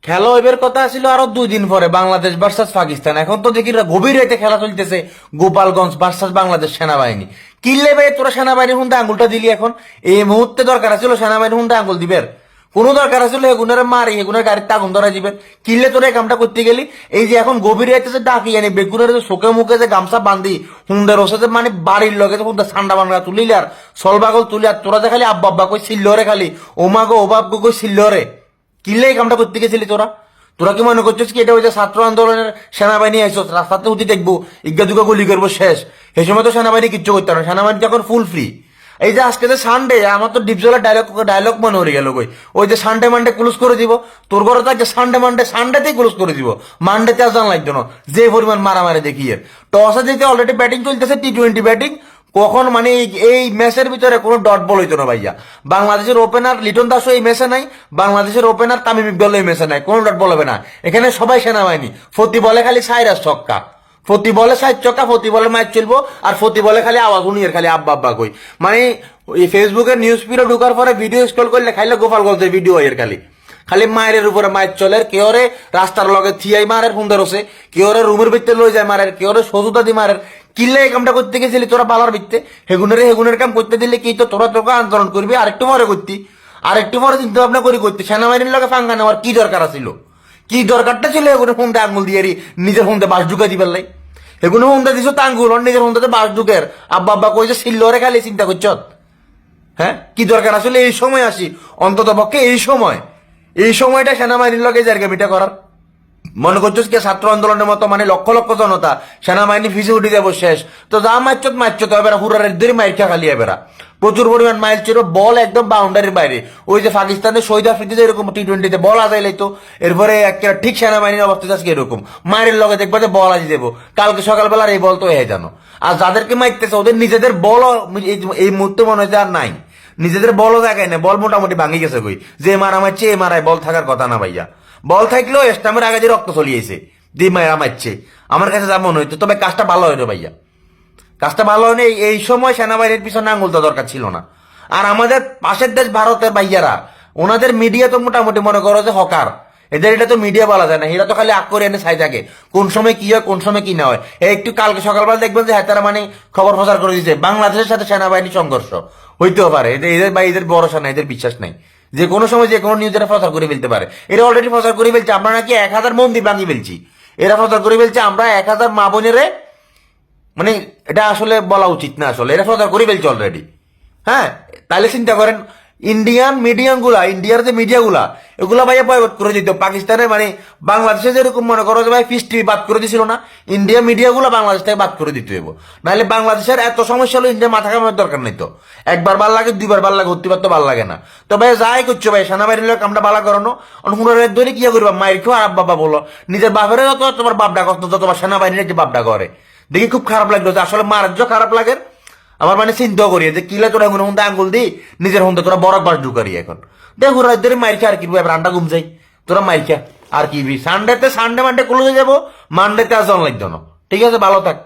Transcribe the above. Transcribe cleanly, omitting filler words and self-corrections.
খেলা হইবার কথা ছিল আরো 2 দিন পরে, বাংলাদেশ ভার্সাস পাকিস্তান। এখন তো দেখি গভীর রাতে খেলা চলতেছে, গোপালগঞ্জ ভার্সাস বাংলাদেশ সেনাবাহিনী। কিনলে ভাই তোরা সেনাবাহিনীর হুন্দা আঙ্গুলটা দিলি এখন? এই মুহূর্তে দরকার ছিল সেনাবাহিনীর হুন্দা আঙ্গুল দিবের? কোনো দরকার ছিল এগুনের মারি এগুনের গাড়িতে আগুন ধরা দিবেন? কিনলে তোরা এই কামটা করতে গেলি? এই যে এখন গভীর রাতে যে ডাকি জানি বেগুনের যে চোখে মুখে যে গামছা বান্ধি হুন্ডার ওসাতে মানে বাড়ির লগে যে হুন্দা ঠান্ডা বান্ডা তুলিলি আর সলবাগল তুলি, আর তোরা যে খালি আব্বা আব্বা কই সিল্লরে, খালি ওমা গো ওবাব গো কই সিল্লরে। কিনলে এই কামটা করতে গেছিলি তোরা? তোরা কি মনে করছিস কি এটা ওই যে ছাত্র আন্দোলনের সেনাবাহিনী আইসো রাস্তাতে উঠি দেখবো ইজ্ঞা দুগা গুলি করবো শেষ? এই সময় তো সেনাবাহিনী কিচ্ছু করতে না, সেনাবাহিনী এখন ফুল ফ্রি। এই যে আজকে যে সানডে, আমার তো ডিপজলের ডায়লগ মনে হয়ে গেল কই, ওই যে সানডে মানডে ক্লোজ করে দিব। তোর ঘরে তো আজকে সানডে মানডে সানডেতেই ক্লোজ করে দিব, মানডেতে আর জান লাগতো না। যে পরিমাণ মারামারি দেখিয়ে টসে যেতে অলরেডি ব্যাটিং চলতেছে, T20 ব্যাটিং। কখন মানে এই ম্যাচের ভিতরে কোনো ডট বল হইতো না ভাইয়া। বাংলাদেশের ওপেনার লিটন দাসও এই ম্যাচে নাই, বাংলাদেশের ওপেনার তামিম ইকবালও এই ম্যাচে নাই, কোনো ডট বল হবে না। এখানে সবাই সেনাবাহিনী। ফতি বলে খালি সাইরাস ছক্কা, ফতি বলে 60 ছক্কা, ফতি বলে ম্যাচ চলবো, আর ফতি বলে খালি আওয়াজ উনিয়ের খালি আব্বা আব্বা কই। মানে এই ফেসবুকের নিউজ ফিডে ঢুকার পরে ভিডিও স্ক্রল করলে খাইলে গোপালগঞ্জের ভিডিও এর খালি খালি মায়ের উপরে মায়ের চলে। কেউরে রাস্তার লগে থিয়াই মারের সুন্দর হচ্ছে, কেউরে রুমের ভিতরে লই যায় মারের, কেউরে সজুতা দি মারের। কিল্লে এই কামটা করতে গেছিলি তোরা পালার ভিত্তে? হেগুনের কাম করতে দিলে কি তো তোরা তোকে আন্দোলন করবি? আরেকটু পরে করতি, আরেকটু পরে চিন্তা ভাবনা করে করতি। সেনাবাহিনীর লগে ফাঙ্গা নেওয়ার কি দরকার ছিল? কি দরকারটা ছিল এগুলো ফোনতে আঙ্গুল দিয়ে নিজের ফোনতে বাস ঢুকাই দিবার লাই? এগুলো ফোনতে দিছো তাঙ্গুল নিজের ফোনতে বাস ঢুকের আব্বা আব্বা কইছে সিল্লরে খালি চিন্তা করছ। হ্যাঁ, কি দরকার আসলে এই সময় আসি? অন্তত পক্ষে এই সময়টা সেনাবাহিনীর লগে জায়গা করার মনে করছিস কি? ছাত্র আন্দোলনের মতো মানে লক্ষ লক্ষ জনতা সেনাবাহিনী ফিসে উঠে যাবো শেষ তো যা মারছত এবার হুরারের ধরে মাইরখা খালি এবার প্রচুর পরিমাণ মাইল ছিল। বল একদম বাউন্ডারির বাইরে। ওই যে পাকিস্তানের শহীদ আফ্রিদিতে এরকম T20 বল আজাইলাই তো এরপরে একটা ঠিক সেনাবাহিনীর অবস্থা আজকে এরকম মায়ের লগে দেখবে যে বল আজি দেবো কালকে সকালবেলার এই বল তো হয়ে জানো। আর যাদেরকে মারতেছে ওদের নিজেদের বল এই মুহূর্তে মনে হয় আর নাই, নিজেদের বলও দেখায় না, বল মোটামুটি ভাঙি গেছে কই। যে মারা মারছে এ মারায় বল থাকার কথা না ভাইয়া। বল থাকলেও স্টামের আগে যে রক্ত চলিয়েছে দিয়ে মারা মারছে, আমার কাছে যা মনে হইতো। তবে কাজটা ভালো হইলো ভাইয়া, কাজটা ভালো হয়নি। এই সময় সেনাবাহিনীর পিছনে আঙুল দেওয়া দরকার ছিল না। আর আমাদের পাশের দেশ ভারতের ভাইয়ারা, ওনাদের মিডিয়া তো মোটামুটি মনে করো যে হকার। এদের এটা তো মিডিয়া বলা যায় না, এরা তো খালি আগ করে এনে ছাই থাকে কোন সময় কি হয় কোন সময় কি না হয়। একটু কালকে সকালবেলা দেখবেন যে হ্যাঁ তারা মানে খবর প্রচার করে দিচ্ছে বাংলাদেশের সাথে সেনাবাহিনী সংঘর্ষ হইতেও পারে। এদের বা এদের ভরসা নাই, এদের বিশ্বাস নাই, যে কোনো সময় যে কোনো নিউজ এরা প্রচার করে ফেলতে পারে। এরা অলরেডি প্রচার করে ফেলছে আমরা নাকি 1000 মন্দির ভাঙি ফেলছি। এরা প্রচার করে ফেলছে আমরা 1000 মা বোনেরে, মানে এটা আসলে বলা উচিত না, আসলে এরা প্রচার করে ফেলছে অলরেডি। হ্যাঁ, তাহলে চিন্তা করেন ইন্ডিয়ান মিডিয়াম গুলা, ইন্ডিয়ার যে মিডিয়া গুলা এগুলা ভাইয়া বয়কট করে দিত। পাকিস্তানের মানে বাংলাদেশে যেরকম মনে করো যে ভাই পিস টিভি বাদ করে দিছিল না, ইন্ডিয়া মিডিয়া গুলা বাংলাদেশ থেকে বাদ করে দিতে হইব। নাহলে বাংলাদেশের এত সমস্যা হলো ইন্ডিয়া মাথা কামানোর দরকার নেই তো। একবার ভাল লাগে দুইবার ভাল লাগে, হতে তো ভাল লাগে না। তো ভাই যাই করছো ভাই সেনাবাহিনীর লোক আমরা বালা করানো হুনারের ধরে কি করবা মায়ের কেউ আর বাবা বলো নিজের বাপের যত তোমার বাপ ডাক তোমার সেনাবাহিনীর যে বাপ ডাক করে দেখি খুব খারাপ লাগলো। যে আসলে মারার যে খারাপ লাগে আমার মানে চিন্তা করি যে কিলা তোরা এমন হুন্দা আঙ্গুল দি নিজের হুন্দা তোরা বরফ বাস ঢুকারি এখন দেখ ওরা ধরে মাইর খা আর কি এবার আন্ডা ঘুম যাই তোরা মাইর খা আর কি। সানডে মানডে ক্লোজ হয়ে যাবো, মানডেতে আর জন লাগতো না। ঠিক আছে, ভালো থাক।